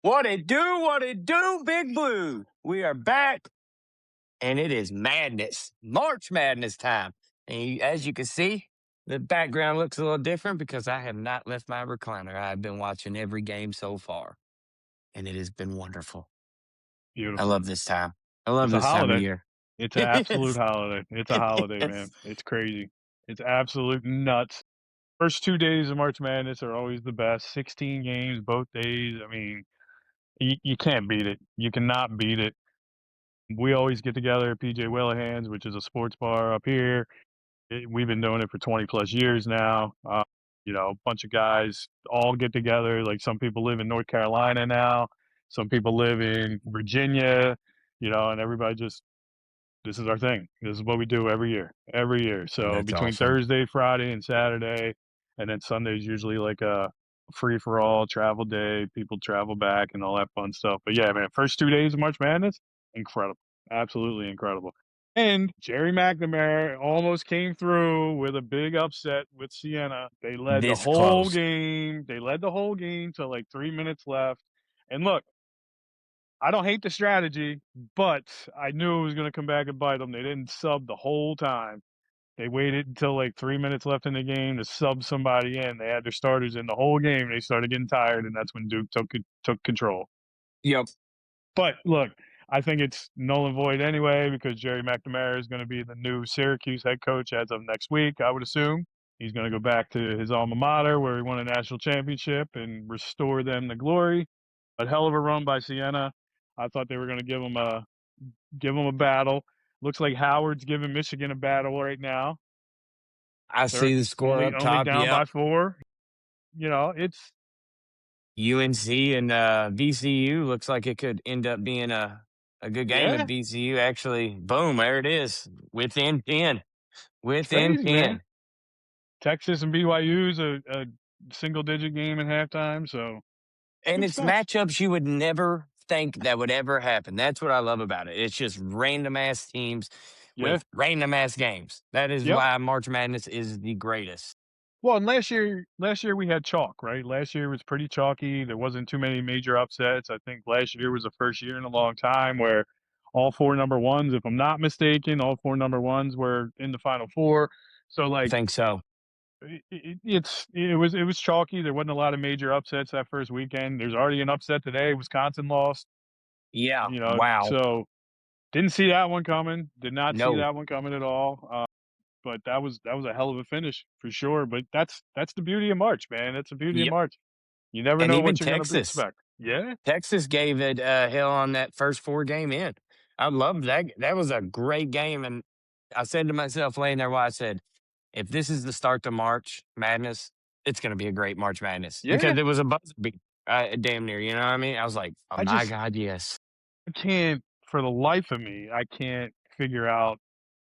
What it do, Big Blue? We are back, and it is madness, March Madness time. And as you can see, the background looks a little different because I have not left my recliner. I've been watching every game so far, and it has been wonderful. I Beautiful. love this time. I love It's a this time of holiday. year. It's an It absolute is. holiday. It's a holiday, man. Yes. It's crazy. It's absolute nuts. First 2 days of March Madness are always the best. 16 games both days. I mean, you can't beat it. You cannot beat it. We always get together at PJ Willehan's, which is a sports bar up here. We've been doing it for 20 plus years now. A bunch of guys all get together. Like some people live in North Carolina now, some people live in Virginia, and everybody just, this is our thing. This is what we do every year. So That's between awesome. Thursday, Friday, and Saturday, and then Sunday's usually like a free for all travel day. People travel back and all that fun stuff. But yeah, man, first 2 days of March Madness, incredible, absolutely incredible. And Jerry McNamara almost came through with a big upset with Siena. They led the This whole close. game. They led the whole game till like 3 minutes left. And look, I don't hate the strategy, but I knew it was going to come back and bite them. They didn't sub the whole time. They waited until like 3 minutes left in the game to sub somebody in. They had their starters in the whole game. They started getting tired, and that's when Duke took control. Yep. But look, I think it's null and void anyway because Jerry McNamara is going to be the new Syracuse head coach as of next week, I would assume. He's going to go back to his alma mater where he won a national championship and restore them to glory. A hell of a run by Siena. I thought they were going to give him a battle. Looks like Howard's giving Michigan a battle right now. I They're see the score only up only top. down Yep. by 4. It's UNC and VCU looks like it could end up being a good game. At yeah, VCU actually, boom, there it is, within 10, it's within crazy, man. 10. Texas and BYU's a single digit game at halftime, so And good it's stuff. matchups you would never think that would ever happen. That's what I love about it. It's just random ass teams Yeah. with random ass games. That is Yep. why March Madness is the greatest. Well, and last year we had chalk, right? Last year was pretty chalky. There wasn't too many major upsets. I think last year was the first year in a long time where all 4 number ones, if I'm not mistaken, all 4 number ones were in the Final Four. So I like think so. it was chalky. There wasn't a lot of major upsets that first weekend. There's already an upset today. Wisconsin lost, Yeah. Wow. so didn't see that one coming. Did not see No. that one coming at all. But that was a hell of a finish for sure. But that's the beauty of March, man. That's the beauty of Yep. March. You never And know even what you're gonna Texas. expect. Yeah, Texas gave it hell on that first 4 game in. I loved that. That was a great game. And I said to myself laying there while I said, if this is the start to March Madness, it's going to be a great March Madness yeah. because it was a buzzer beat, damn near. You know what I mean? I was like, oh I my just God, yes. I can't for the life of me. I can't figure out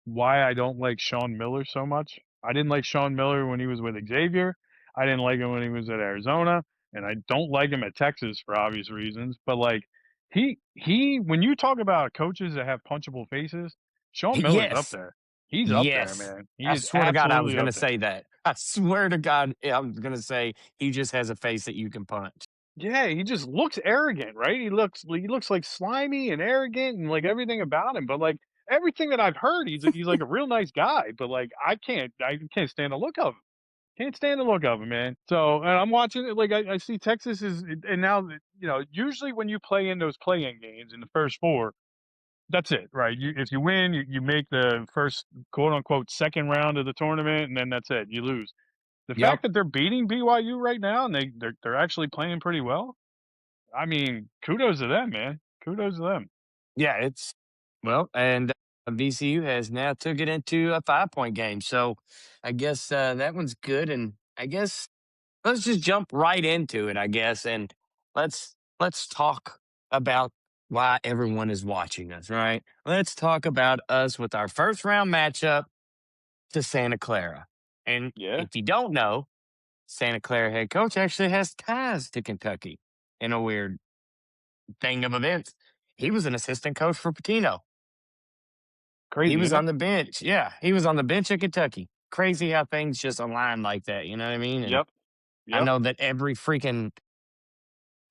why I don't like Sean Miller so much. I didn't like Sean Miller when he was with Xavier. I didn't like him when he was at Arizona, and I don't like him at Texas for obvious reasons. But like he when you talk about coaches that have punchable faces, Sean Miller's up Yes. there. He's up there, Yes. man. He I is swear to God, I was absolutely going up to there. say that. I swear to God, I was going to say he just has a face that you can punch. Yeah, he just looks arrogant, right? He looks like slimy and arrogant and like everything about him. But like everything that I've heard, he's like a real nice guy. But like I can't stand the look of him. Can't stand the look of him, man. So and I'm watching it like I see Texas is and now usually when you play in those play-in games in the first 4, that's it, right? If you win, you make the first quote unquote second round of the tournament, and then that's it. You lose. The Yep. fact that they're beating BYU right now and they're actually playing pretty well, I mean, kudos to them, man. Kudos to them. Yeah, it's well, and VCU has now took it into a 5 point game. So I guess that one's good. And I guess let's just jump right into it, I guess, and let's talk about why everyone is watching us, right? Let's talk about us with our first round matchup to Santa Clara. And Yeah, if you don't know, Santa Clara head coach actually has ties to Kentucky in a weird thing of events. He was an assistant coach for Patino. He crazy, was isn't it? on the bench. Yeah, he was on the bench at Kentucky. Crazy how things just align like that. You know what I mean? And Yep, I yep. know that every freaking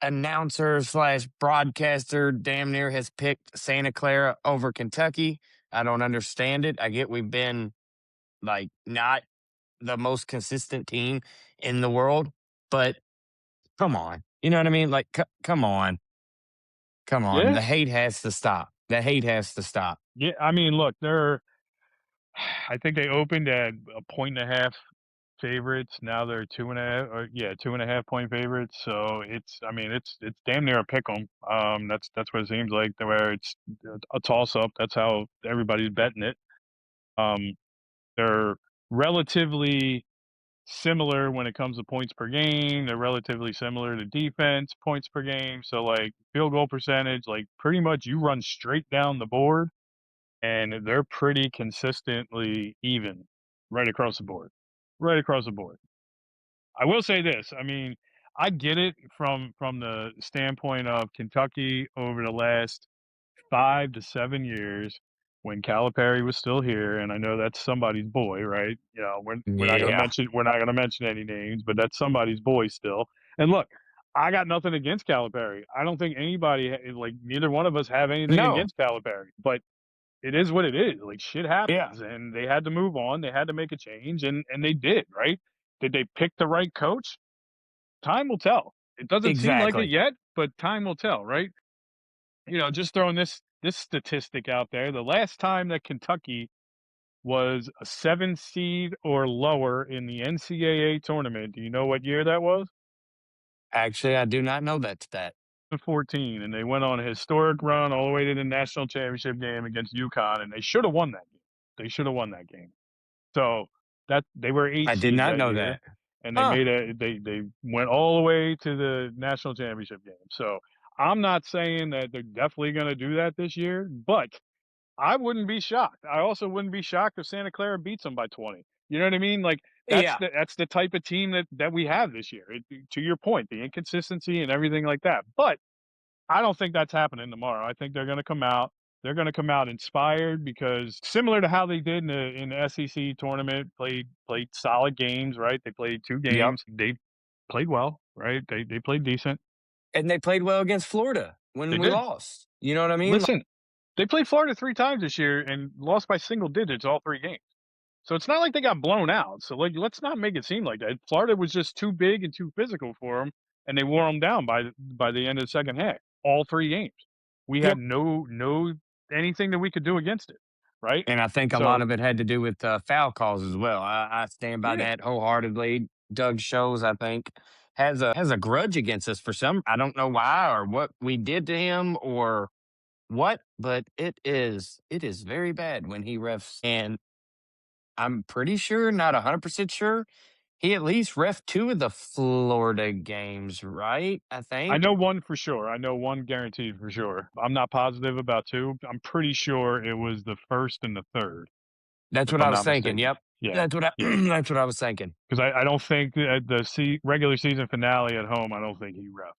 announcer slash broadcaster damn near has picked Santa Clara over Kentucky. I don't understand it. I get we've been like not the most consistent team in the world, but come on. You know what I mean? Like, come on. Come on. Yeah, The hate has to stop. The hate has to stop. yeah. I mean, look, they're. I think they opened at a point and a half favorites. Now they're 2.5, or yeah, 2.5 point favorites. So it's, I mean, it's damn near a pick 'em. That's what it seems like. Where it's a toss up. That's how everybody's betting it. Um, they're relatively similar when it comes to points per game. They're relatively similar to defense points per game. So like field goal percentage, like pretty much you run straight down the board, and they're pretty consistently even right across the board. Right across the board. I will say this. I mean, I get it from the standpoint of Kentucky over the last 5 to 7 years when Calipari was still here, and I know that's somebody's boy, right? You know, we're not gonna Yeah. mention any names, but that's somebody's boy still. And look, I got nothing against Calipari. I don't think anybody like neither one of us have anything No. against Calipari, but it is what it is. Like shit Yeah. happens, and they had to move on. They had to make a change, and they did. Right? Did they pick the right coach? Time will tell. It doesn't seem like it Exactly. yet, but time will tell. Right? You know, just throwing this statistic out there. The last time that Kentucky was a 7 seed or lower in the NCAA tournament, do you know what year that was? Actually, I do not know that stat. 14, and they went on a historic run all the way to the national championship game against UConn, and they should have won that game. They should have won that game. So that they were eight I did seed not that know year, that. and Huh. they went all the way to the national championship game. So I'm not saying that they're definitely going to do that this year, but I wouldn't be shocked. I also wouldn't be shocked if Santa Clara beats them by 20. You know what I mean? Like Yeah. that's the type of team that we have this year. To your point, the inconsistency and everything like that. But I don't think that's happening tomorrow. I think they're going to come out. They're going to come out inspired because similar to how they did in the SEC tournament, played solid games. Right? They played two Yep. games. They played well. Right? They played decent. And they played well against Florida They when we did. lost. You know what I mean? Like, Listen, they played Florida 3 times this year and lost by single digits all 3 games. So it's not like they got blown out. So like, let's not make it seem like that. Florida was just too big and too physical for them, and they wore them down by the end of the second half. All 3 games, we had yep. no anything that we could do against it, right? And I think a lot So of it had to do with foul calls as well. I stand by yeah, that wholeheartedly. Doug Shows, I think, has a grudge against us for some. I don't know why or what we did to him or what, but it is very bad when he refs. And I'm pretty sure, not 100% sure, he at least ref two of the Florida games, right? I I think know one for sure. I know one guaranteed for sure. I'm not positive about two. I'm pretty sure it was the first and the third, that's if what I I'm was not thinking. mistaken. Yep, Yeah, that's what I yeah. that's what I was thinking. Because I don't think at the regular season finale at home, I don't think he ref.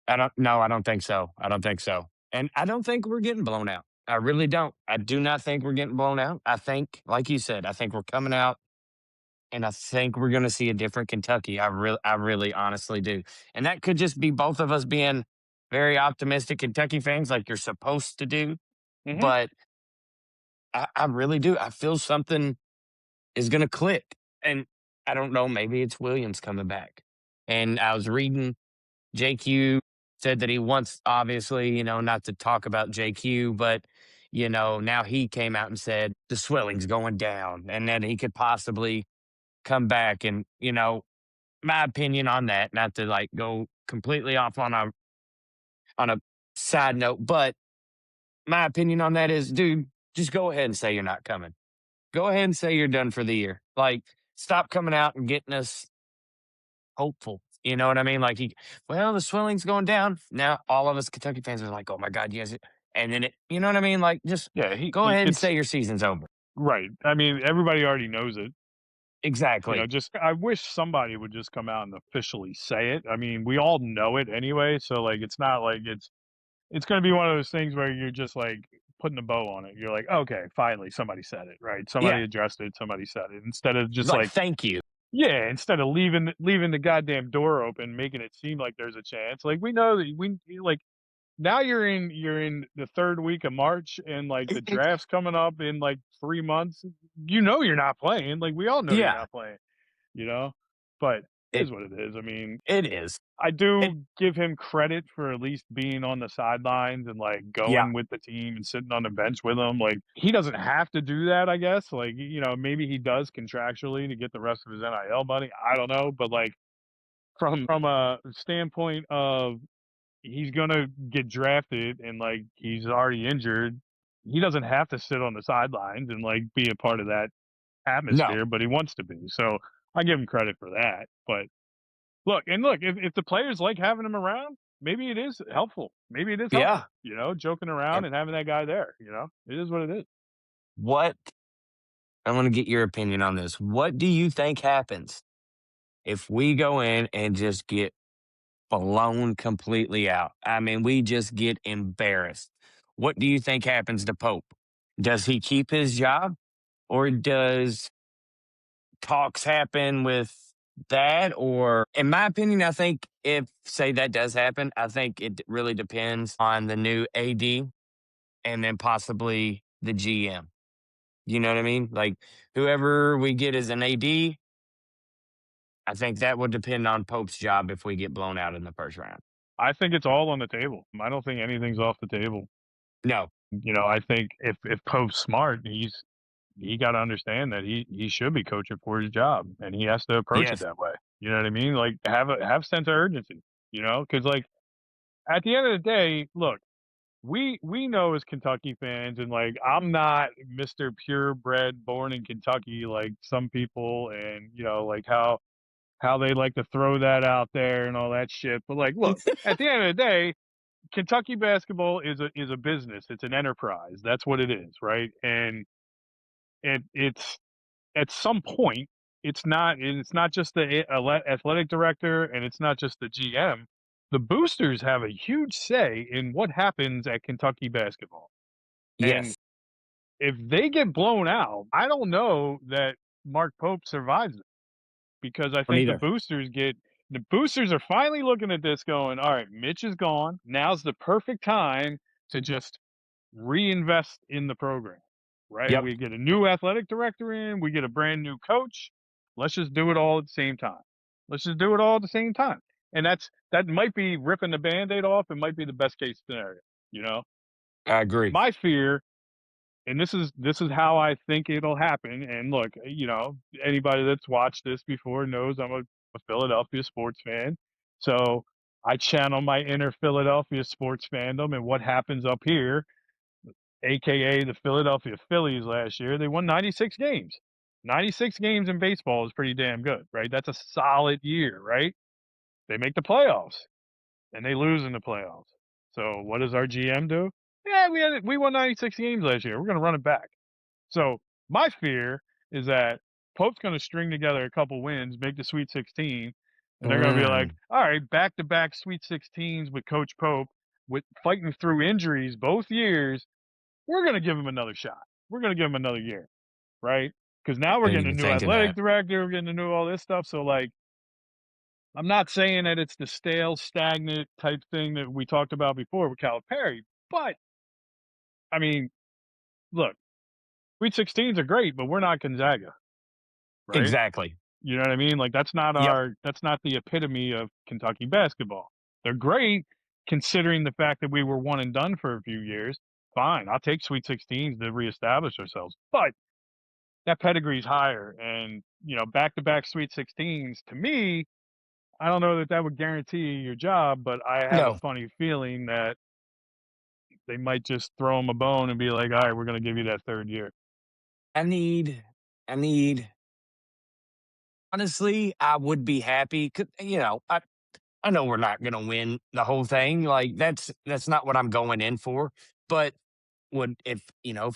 I don't. No, I don't think so. I don't think so. And I don't think we're getting blown out. I really don't. I do not think we're getting blown out. I think, like you said, I think we're coming out, and I think we're going to see a different Kentucky. I really, honestly do. And that could just be both of us being very optimistic Kentucky fans, like you're supposed to do. Hmm. But I really do. I feel something is going to click, and I don't know. Maybe it's Williams coming back. And I was reading JQ said that he wants, obviously, not to talk about JQ, but, now he came out and said the swelling's going down and that he could possibly come back. And, my opinion on that, not to like go completely off on a side note, but my opinion on that is, dude, just go ahead and say you're not coming. Go ahead and say you're done for the year. Like, stop coming out and getting us hopeful. You know what I mean? Like well, the swelling's going down. Now all of us Kentucky fans are like, oh my God, yes. And then you know what I mean? Like, just Yeah, go ahead and it's say your season's over. right. I mean, everybody already knows it. You know, Exactly. just I wish somebody would just come out and officially say it. I mean, we all know it anyway, so like it's not like it's going to be one of those things where you're just like putting a bow on it. You're like, okay, finally somebody said it, right? Yeah. Somebody addressed it, somebody said it instead of just Like, like thank you. Yeah, instead of leaving the goddamn door open, making it seem like there's a chance. Like we know that like now you're in the 3rd week of March and like the draft's coming up in like 3 months. You know you're not playing. Like we all know you're Yeah, not playing, you know? But it it is what it is. I mean, it is. I It do give him credit for at least being on the sidelines and, like, yeah, going with the team and sitting on the bench with them, like, he doesn't have to do that, I guess, like, maybe he does contractually to get the rest of his NIL money, I don't know, but, like, from a standpoint of he's gonna get drafted and, like, he's already injured, he doesn't have to sit on the sidelines and, like, be a part of that no, atmosphere, but he wants to be, so I give him credit for that, but look, if the players like having him around, maybe it is helpful. Maybe it is yeah. helpful, joking around And and having that guy there, It is what it is. what I want to get your opinion on this. What do you think happens if we go in and just get blown completely out? I mean, we just get embarrassed. What do you think happens to Pope? Does he keep his job, or does talks happen with that? Or, in my opinion, I think if, say, that does happen, I think it really depends on the new AD and then possibly the GM. You know what I mean? Like, whoever we get as an AD, I think that would depend on Pope's job if we get blown out in the first round. I think it's all on the table. I don't think anything's off the table. No. I think if Pope's smart, he got to understand that he should be coaching for his job, and he has to approach it Yes. that way. You know what I mean? Like have sense of urgency. Because like at the end of the day, look, we know as Kentucky fans, and like I'm not Mr. Purebred, born in Kentucky, like some people, and like how they like to throw that out there and all that shit. But like, look, at the end of the day, Kentucky basketball is a business. It's an enterprise. That's what it is, right? And it's at some point, it's not just the athletic director and it's not just the GM. The boosters have a huge say in what happens at Kentucky basketball. And Yes. if they get blown out, I don't know that Mark Pope survives it because I Or think neither. the boosters are finally looking at this going, all right, Mitch is gone. Now's the perfect time to just reinvest in the program, right? Yep. We get a new athletic director in, we get a brand new coach. Let's just do it all at the same time. Let's just do it all at the same time. And that might be ripping the band-aid off. It might be the best case scenario, you know? I agree. My fear, and this is how I think it'll happen. And look, anybody that's watched this before knows I'm a Philadelphia sports fan. So I channel my inner Philadelphia sports fandom and what happens up here, aka the Philadelphia Phillies last year. They won 96 games. 96 games in baseball is pretty damn good, right? That's a solid year, right? They make the playoffs and they lose in the playoffs. So what does our GM do? Yeah, we won 96 games last year. We're going to run it back. So my fear is that Pope's going to string together a couple wins, make the Sweet 16, and they're going to be like, Mm, all right, back to back Sweet 16s with Coach Pope, with fighting through injuries both years. We're going to give him another shot. We're going to give him another year, right? Because now we're I didn't getting a even new think of athletic that. director, we're getting a new all this stuff. So like, I'm not saying that it's the stale, stagnant type thing that we talked about before with Calipari, but I mean, look, Sweet 16s are great, but we're not Gonzaga, right? Exactly. You know what I mean? Like Yep. that's not the epitome of Kentucky basketball. They're great considering the fact that we were one and done for a few years. Fine, I'll take Sweet 16s to reestablish ourselves. But that pedigree's higher and, back to back Sweet 16s to me, I don't know that that would guarantee you your job, but I have a No, funny feeling that they might just throw them a bone and be like, "All right, we're going to give you that 3rd year." I need, I need, honestly, I would be happy. I know we're not going to win the whole thing. Like, that's not what I'm going in for. But if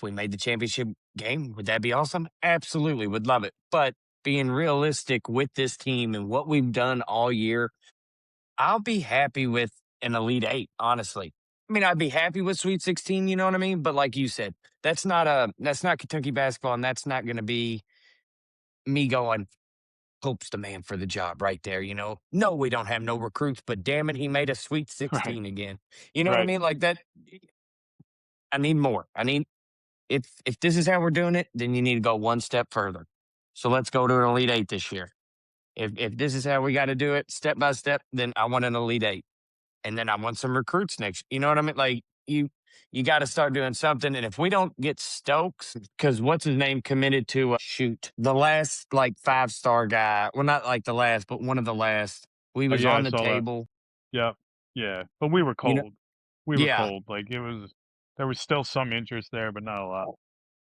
we made the championship game, would that be awesome? Absolutely, would love it. But being realistic with this team and what we've done all year, I'll be happy with an Elite Eight, honestly. I mean, I'd be happy with Sweet 16, you know what I mean? But like you said, that's not Kentucky basketball, and that's not gonna be me going, Pope's the man for the job right there, you know? No, we don't have no recruits, but damn it, he made a Sweet Right. 16 again. You know what I Right. mean? Like that, I need more. I need if this is how we're doing it, then you need to go one step further. So let's go to an Elite Eight this year. If this is how we got to do it, step by step, then I want an Elite Eight, and then I want some recruits next. You know what I mean? Like you got to start doing something. And if we don't get Stokes, because what's his name committed to shoot the last like 5-star guy, well not like the last, but one of the last. We Oh was yeah, I on the saw that. table. Yeah. Yeah. But we were You know, cold. We were yeah. cold. Like there was still some interest there, but not a lot.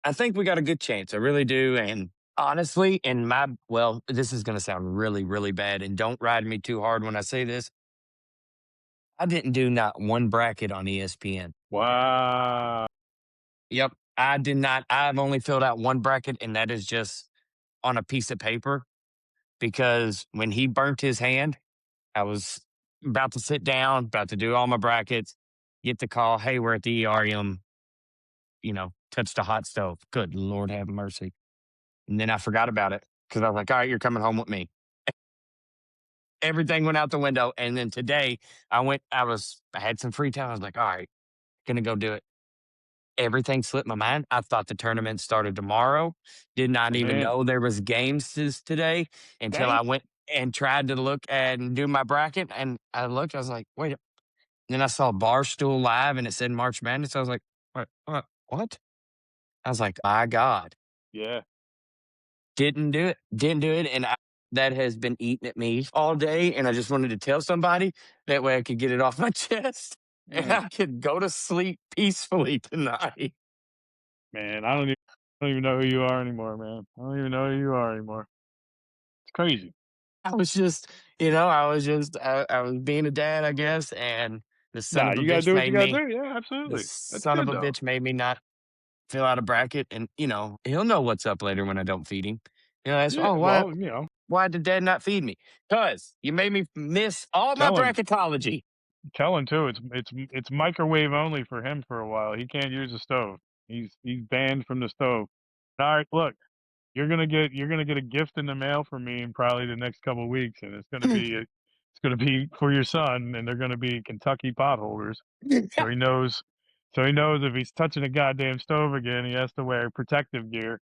I think we got a good chance. I really do. And honestly, in my, well, this is going to sound really, really bad. And don't ride me too hard when I say this. I didn't do not one bracket on ESPN. Wow. Yep. I did not. I've only filled out one bracket, and that is just on a piece of paper because when he burnt his hand, I was about to sit down, about to do all my brackets, get the call, hey, we're at the ERM, touched a hot stove. Good Lord have mercy. And then I forgot about it because I was like, all right, you're coming home with me. Everything went out the window. And then today I had some free time. I was like, all right, gonna go do it. Everything slipped my mind. I thought the tournament started tomorrow. Did not even Man. know there was games today until Dang. I went and tried to look and do my bracket. And I looked, I was like, wait. Then I saw Barstool Live and it said March Madness. I was like, what? I was like, my God. Yeah. Didn't do it. Didn't do it. And that has been eating at me all day. And I just wanted to tell somebody that way I could get it off my chest and Man. I could go to sleep peacefully tonight. Man, I don't even know who you are anymore, man. I don't even know who you are anymore. It's crazy. I was just, I was being a dad, I guess. And the son Nah, of a you gotta bitch do what you made gotta me, do. Yeah, the absolutely. That's son of good a though. bitch made me not fill out a bracket. And, he'll know what's up later when I don't feed him. That's, Yeah, oh, well, why did dad not feed me? Because you made me miss all my tell him bracketology. tell him too. It's microwave only for him for a while. He can't use the stove. He's banned from the stove. All right, look, you're gonna get a gift in the mail from me in probably the next couple of weeks, and it's gonna be for your son, and they're gonna be Kentucky potholders. So he knows if he's touching a goddamn stove again, he has to wear protective gear.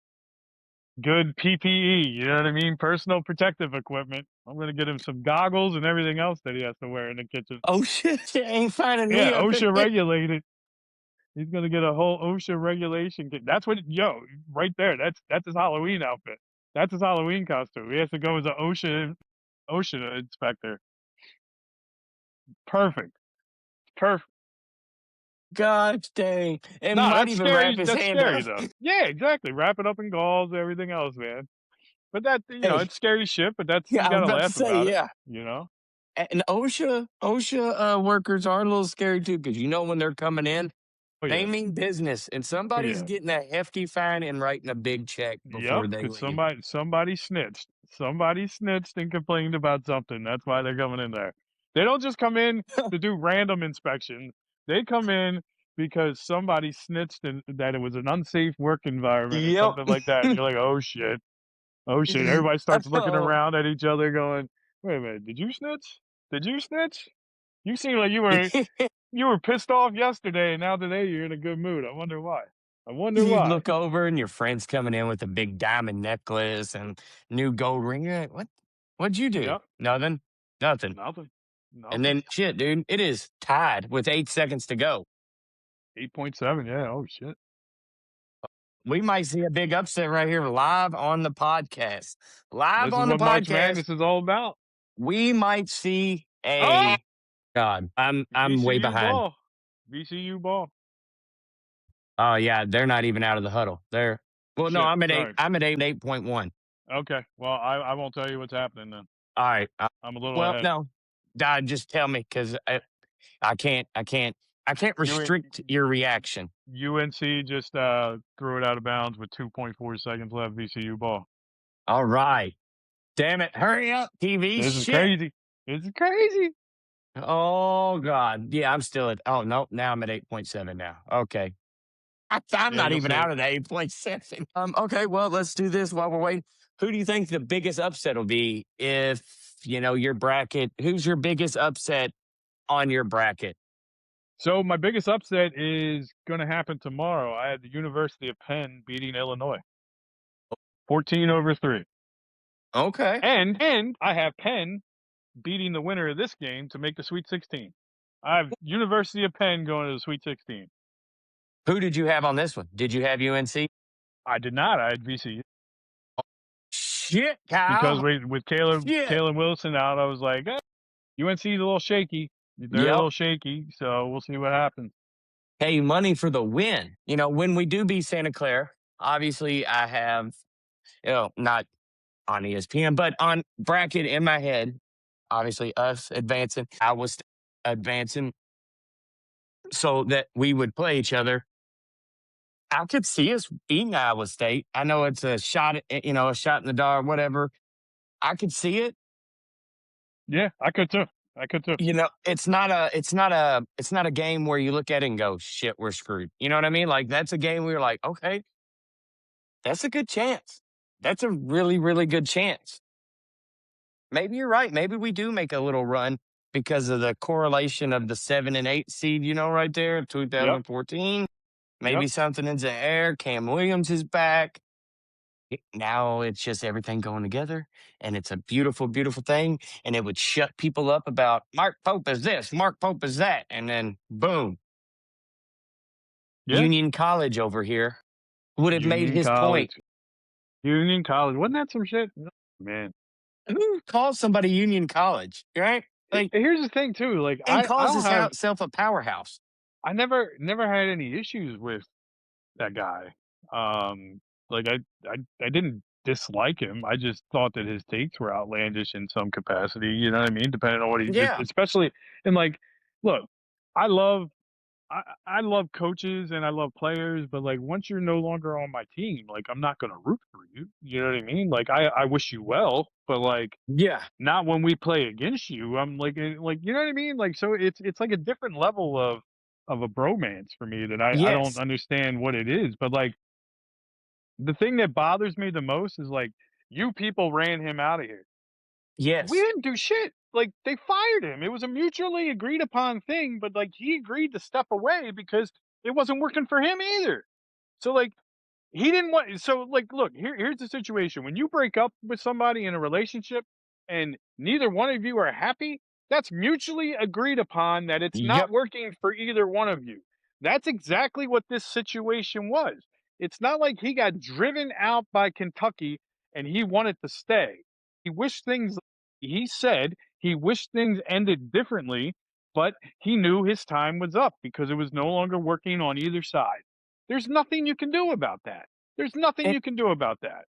Good PPE, you know what I mean? Personal protective equipment. I'm gonna get him some goggles and everything else that he has to wear in the kitchen. Oh shit, you ain't finding me Yeah, up in OSHA here. regulated. He's gonna get a whole OSHA regulation kit. That's what right there. That's his Halloween outfit. That's his Halloween costume. He has to go as a OSHA inspector. Perfect. Perfect. Gosh dang. And Nah, might even wrap his that's hand scary up. though. Yeah, exactly. Wrap it up in gauze, everything else, man. But that Hey, it's scary shit, but that's yeah, you I was gotta about to laugh say, about it, yeah. you know? And OSHA workers are a little scary too, because when they're coming in, Oh they yeah. mean business. And Oh somebody's yeah. getting a hefty fine and writing a big check Yep, before they because leave. somebody snitched. Somebody snitched and complained about something. That's why they're coming in there. They don't just come in to do random inspections. They come in because somebody snitched and that it was an unsafe work environment or Yep. something like that. And you're like, oh shit. Oh shit. Everybody starts looking Oh. around at each other going, wait a minute, did you snitch? Did you snitch? You seem like you were pissed off yesterday and now today you're in a good mood. I wonder why. I wonder You why. look over and your friend's coming in with a big diamond necklace and new gold ring. You're like, what? What'd you do? Yep. Nothing. Nothing. Nothing. And Nothing. then shit, dude, it is tied with 8 seconds to go. 8.7, yeah, oh shit. We might see a big upset right here live on the podcast. Live This is on the what March podcast, Madness is all about. we might see Oh! a God. I'm way VCU behind. ball. VCU ball. Oh yeah, they're not even out of the huddle. They're well, no, Shit, I'm at eight. sorry. I'm at 8.1. Okay, well, I won't tell you what's happening then. All right. I'm a little Well, ahead. no, just tell me because I can't U restrict your reaction. UNC just threw it out of bounds with 2.4 seconds left. VCU ball. All right. Damn it. Hurry up, TV. This is Shit. crazy. This is crazy. Oh God. Yeah, I'm still at oh no, now I'm at 8.7 now. Okay. I'm Yeah, not you'll even see it. out of the 8.7. Okay, well, let's do this while we're waiting. Who do you think the biggest upset will be if, your bracket who's your biggest upset on your bracket? So my biggest upset is going to happen tomorrow. I had the University of Penn beating Illinois, 14 over 3. Okay. And I have Penn beating the winner of this game to make the Sweet 16. I have University of Penn going to the Sweet 16. Who did you have on this one? Did you have UNC? I did not. I had VCU Shit, because Kyle. with Caleb Shit. Caleb Wilson out, I was like, UNC is a little shaky. They're a Yep. little shaky, so we'll see what happens. Hey, money for the win. When we do beat Santa Clara, obviously I have, not on ESPN, but on bracket in my head, obviously us advancing, I was advancing so that we would play each other. I could see us beating Iowa State. I know it's a shot, a shot in the dark, whatever. I could see it. Yeah, I could too. I could too. It's not a game where you look at it and go, shit, we're screwed. You know what I mean? Like that's a game where you're like, okay, that's a good chance. That's a really, really good chance. Maybe you're right. Maybe we do make a little run because of the correlation of the 7 and 8 seed, right there, Yep. 2014. Yep. Maybe something in the air. Cam Williams is back. Now it's just everything going together, and it's a beautiful, beautiful thing. And it would shut people up about Mark Pope is this, Mark Pope is that, and then boom, Yeah. Union College over here would have made Union his point. College. Union College. Wasn't that some shit? Man. Who calls somebody Union College, right? Like, Here's the thing too. Like and I calls don't have himself a powerhouse. I never had any issues with that guy. Like I didn't dislike him. I just thought that his takes were outlandish in some capacity. You know what I mean? Depending on what Yeah. especially and like, look, I love I love coaches and I love players, but like once you're no longer on my team, like I'm not gonna root for you. You know what I mean? Like I wish you well, but like Yeah. not when we play against you. I'm like, like you know what I mean? Like so it's like a different level of a bromance for me that I don't Yes. understand what it is. But like the thing that bothers me the most is like you people ran him out of here. We Yes. didn't do shit. Like they fired him. It was a mutually agreed upon thing, but like he agreed to step away because it wasn't working for him either. So like he didn't want so like look, here's the situation. When you break up with somebody in a relationship and neither one of you are happy, that's mutually agreed upon that it's not Yep. working for either one of you. That's exactly what this situation was. It's not like he got driven out by Kentucky and he wanted to stay. He wished things he said he wished things ended differently, but he knew his time was up because it was no longer working on either side. There's nothing you can do about that. There's nothing And you can do about that.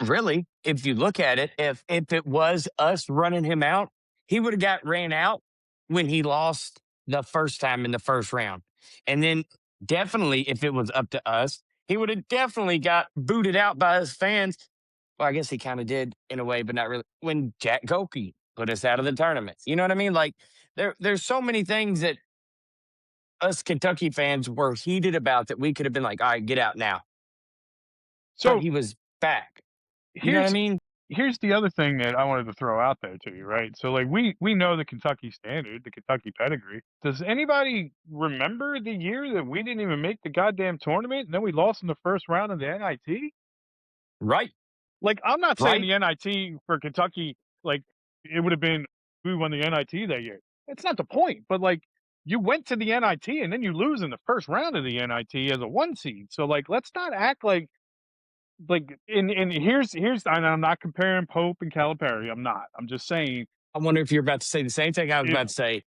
really, if you look at it, if it was us running him out, he would have got ran out when he lost the first time in the first round. And then definitely if it was up to us, he would have definitely got booted out by his fans. Well, I guess he kind of did in a way, but not really. When Jack Goki put us out of the tournament. You know what I mean? Like there's so many things that us Kentucky fans were heated about that we could have been like, all right, get out now. But So he was back. You know what I here's mean? here's the other thing that I wanted to throw out there to you, right? So like we know the Kentucky standard, the Kentucky pedigree. Does anybody remember the year that we didn't even make the goddamn tournament and then we lost in the first round of the NIT? Right. Like I'm not saying Right. the NIT for Kentucky, like it would have been we won the NIT that year. It's not the point, but like you went to the NIT and then you lose in the first round of the NIT as a one seed. So like let's not act like and here's and I'm not comparing Pope and Calipari. I'm not. I'm just saying I wonder if you're about to say the same thing I was if about to say.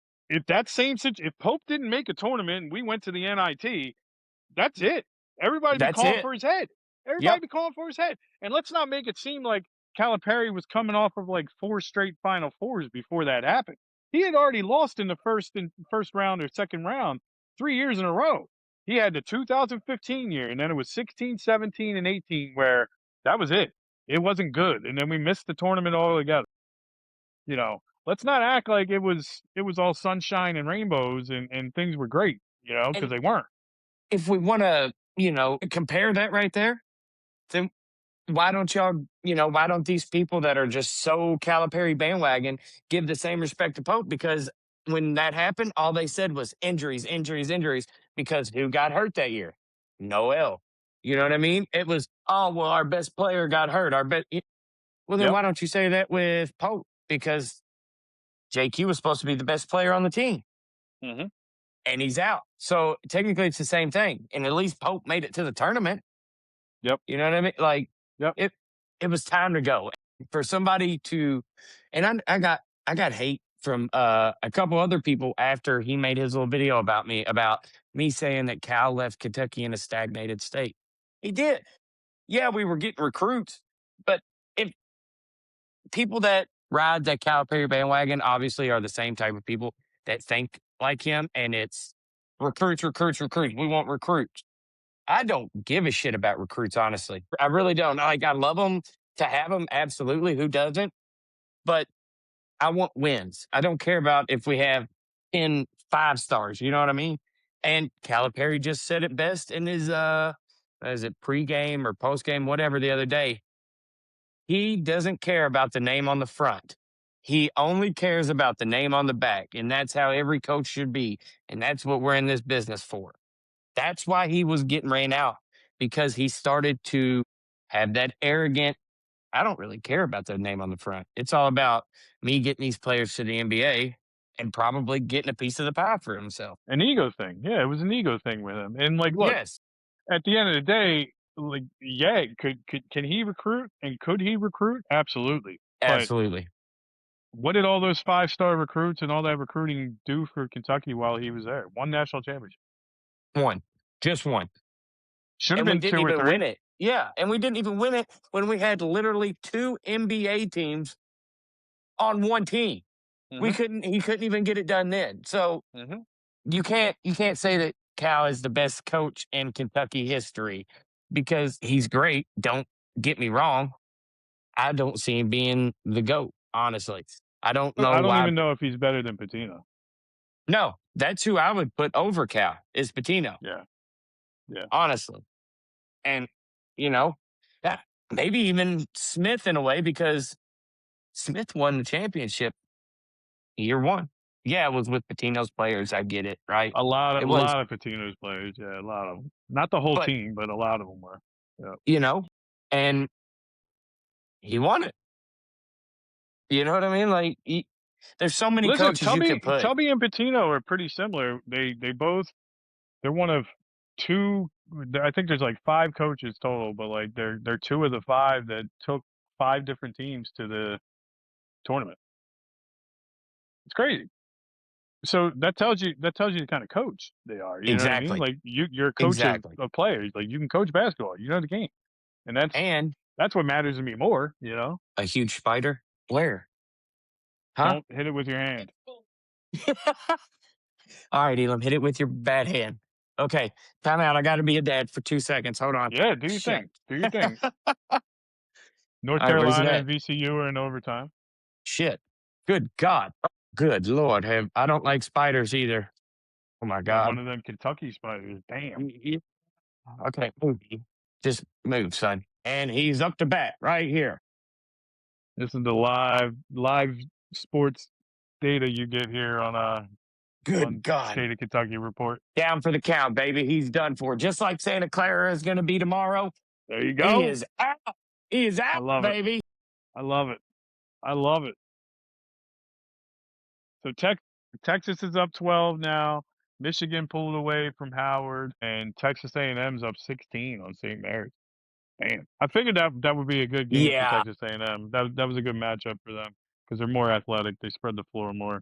that same if Pope didn't make a tournament and we went to the NIT, that's it. Everybody be That's calling it. for his head. Everybody Yep. be calling for his head. And let's not make it seem like Calipari was coming off of like 4 straight Final Fours before that happened. He had already lost in the first round or second round 3 years in a row. He had the 2015 year, and then it was 16, 17, and 18 where that was it. It wasn't good, and then we missed the tournament altogether. Let's not act like it was all sunshine and rainbows and things were great, because And they weren't. if we want to, compare that right there, then why don't y'all, why don't these people that are just so Calipari bandwagon give the same respect to Pope? Because when that happened, all they said was injuries, injuries, injuries. Because who got hurt that year? Noel. You know what I mean? It was, oh, well, our best player got hurt. Our best. Well, then Yep. why don't you say that with Pope? Because JQ was supposed to be the best player on the team Hmm. and he's out. So technically it's the same thing. And at least Pope made it to the tournament. Yep. You know what I mean? Like Yep. it it was time to go. For somebody to and I got hate from a couple other people after he made his little video about me saying that Cal left Kentucky in a stagnated state. He did. Yeah, we were getting recruits, but if people that ride that Calipari bandwagon obviously are the same type of people that think like him, and it's recruits, recruits, recruits. We want recruits. I don't give a shit about recruits, honestly. I really don't. Like, I love them to have them, absolutely. Who doesn't? But I want wins. I don't care about if we have 10 5 stars. You know what I mean? And Calipari just said it best in his is it pregame or postgame, whatever the other day. He doesn't care about the name on the front. He only cares about the name on the back. And that's how every coach should be. And that's what we're in this business for. That's why he was getting ran out because he started to have that arrogant, I don't really care about the name on the front. It's all about me getting these players to the NBA and probably getting a piece of the pie for himself. An ego thing. Yeah, it was an ego thing with him. And like, look, Yes, at the end of the day, like, yeah, can he recruit and could he recruit? Absolutely. But absolutely. what did all those 5-star recruits and all that recruiting do for Kentucky while he was there? One national championship. One, just one. Should have And we been didn't 2 or even 3. win it. Yeah. And we didn't even win it when we had literally two NBA teams on one team. Mhm. He couldn't even get it done then. So Mhm. you can't say that Cal is the best coach in Kentucky history because he's great. Don't get me wrong. I don't see him being the GOAT, honestly. I don't know I don't why. even know if he's better than Patino. No, that's who I would put over Cal is Patino, Yeah. Yeah. honestly. And, you know, that maybe even Smith in a way because Smith won the championship year one. Yeah, it was with Patino's players. I get it, right? A lot of It a was, lot of Patino's players, yeah, a lot of them. Not the whole but, team, but a lot of them were. Yeah. you know, and he won it. You know what I mean? Like, there's so many Listen, coaches you could put. Tubby and Patino are pretty similar. They both they're one of 2. I think there's like 5 coaches total, but like they're 2 of the 5 that took 5 different teams to the tournament. It's crazy. So that tells you the kind of coach they are. You know what I mean? Exactly. Like you're a coach Exactly. of players. Like you can coach basketball. You know the game, and And that's what matters to me more. You know, a huge spider. Where? Huh? don't hit it with your hand. All right, Elam, hit it with your bad hand. Okay, time out. I got to be a dad for 2 seconds. Hold on. Yeah, do your Shit. thing. Do your thing. North All right, where's it Carolina at? and VCU are in overtime. Shit. Good God. Good Lord. I don't like spiders either. Oh my Got one God. of them Kentucky spiders. Damn. Okay, move. Just move, son. And he's up to bat right here. This is the live sports data you get here Good on God. State of Kentucky report. Down for the count, baby. He's done for. Just like Santa Clara is going to be tomorrow. There you He go. is out. He is I out, love it. baby. I love it. I love it. So Texas is up 12 now. Michigan pulled away from Howard, and Texas A&M's up 16 on St. Mary's. Damn, I figured that would be a good game for Yeah. Texas A&M. That was a good matchup for them because they're more athletic. They spread the floor more,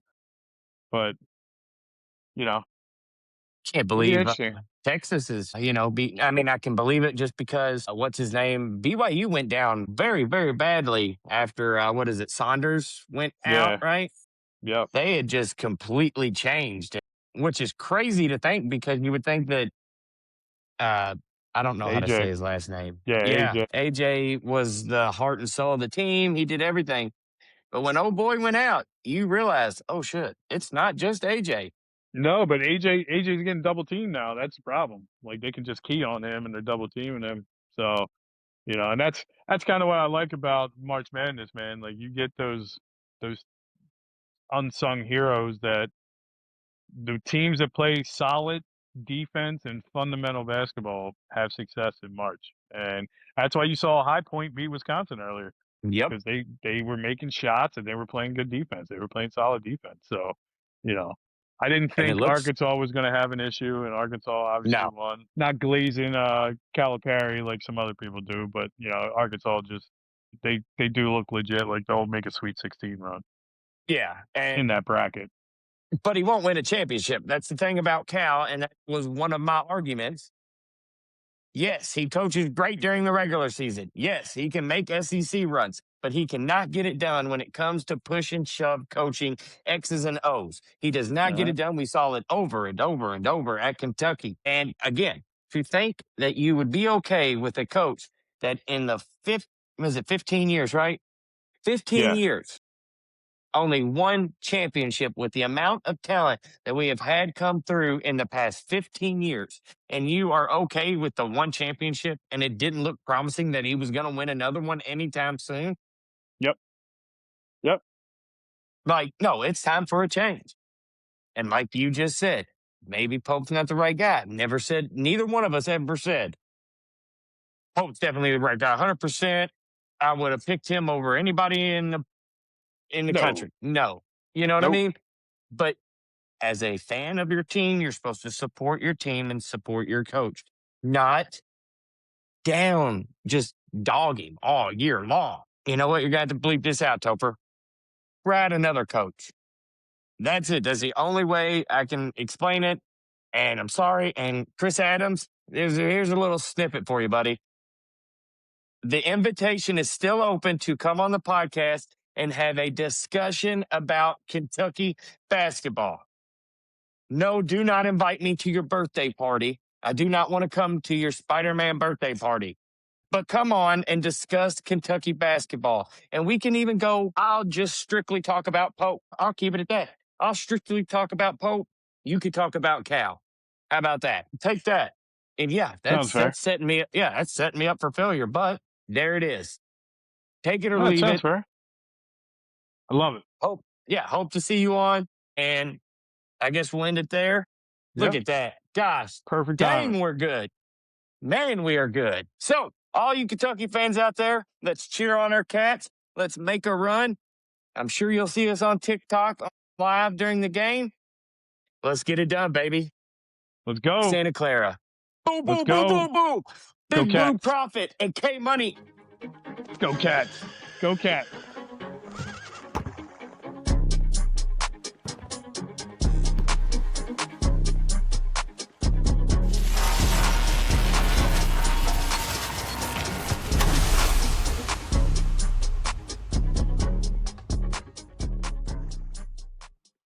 but you know, Can't it'd be believe interesting. Texas is, I mean, I can believe it just because what's his name? BYU went down very, very badly after, what is it? Saunders went out, Yeah. right? Yep. They had just completely changed, which is crazy to think because you would think that, uh, I don't know how to say AJ. his last name. Yeah. Yeah. AJ. AJ was the heart and soul of the team. He did everything. But when old boy went out, you realize, oh shit, it's not just AJ. No, but AJ's getting double teamed now. That's the problem. Like they can just key on him, and they're double teaming him. So And that's kind of what I like about March Madness, man. Like you get those unsung heroes that the teams that play solid defense and fundamental basketball have success in March, and that's why you saw High Point beat Wisconsin earlier Yep. because they were making shots and they were playing good defense. They were playing solid defense. So, you know, I didn't And it think looks Arkansas was going to have an issue, and Arkansas obviously no. won. Not glazing Calipari like some other people do, but Arkansas just they do look legit. Like they'll make a Sweet 16 run Yeah. And in that bracket. but he won't win a championship. That's the thing about Cal, and that was one of my arguments. Yes, he coaches great during the regular season. Yes, he can make SEC runs, but he cannot get it done when it comes to push and shove coaching X's and O's. He does not get Uh-huh. it done. We saw it over and over and over at Kentucky. And again, if you think that you would be okay with a coach that in the was it 15 years, right? 15 Yeah. years, only one championship with the amount of talent that we have had come through in the past 15 years. And you are okay with the one championship and it didn't look promising that he was going to win another one anytime soon. Yep. Yep. Like, no, it's time for a change. And like you just said, maybe Pope's not the right guy. Never said, neither one of us ever said Pope's definitely the right guy. 100%. I would have picked him over anybody in the No. country. No. You know what I Nope. mean? But as a fan of your team, you're supposed to support your team and support your coach, not down, just dog him all year long. You know what? You're going to have to bleep this out, Topher. Grab another coach. That's it. That's the only way I can explain it. And I'm sorry. And Chris Adams, here's a little snippet for you, buddy. The invitation is still open to come on the podcast and have a discussion about Kentucky basketball. No, do not invite me to your birthday party. I do not want to come to your Spider Man birthday party. But come on and discuss Kentucky basketball. And we can even go, I'll just strictly talk about Pope. I'll keep it at that. I'll strictly talk about Pope. You could talk about Cal. How about that? Take that. And yeah, Sounds fair. that's setting me up. Yeah, that's setting me up for failure. But there it is. Take it or No, that leave sounds it. fair. I love it. Hope to see you on. And I guess we'll end it there. Look Yep. at that. Gosh, Perfect timing. dang, we're good. Man, we are good. So, all you Kentucky fans out there, let's cheer on our cats. Let's make a run. I'm sure you'll see us on TikTok live during the game. Let's get it done, baby. Let's go. Santa Clara. Boo, Let's boo, boo, go. boo, boo. Go Big Blue Cats. Profit and K Money. Go Cats. Go Cats.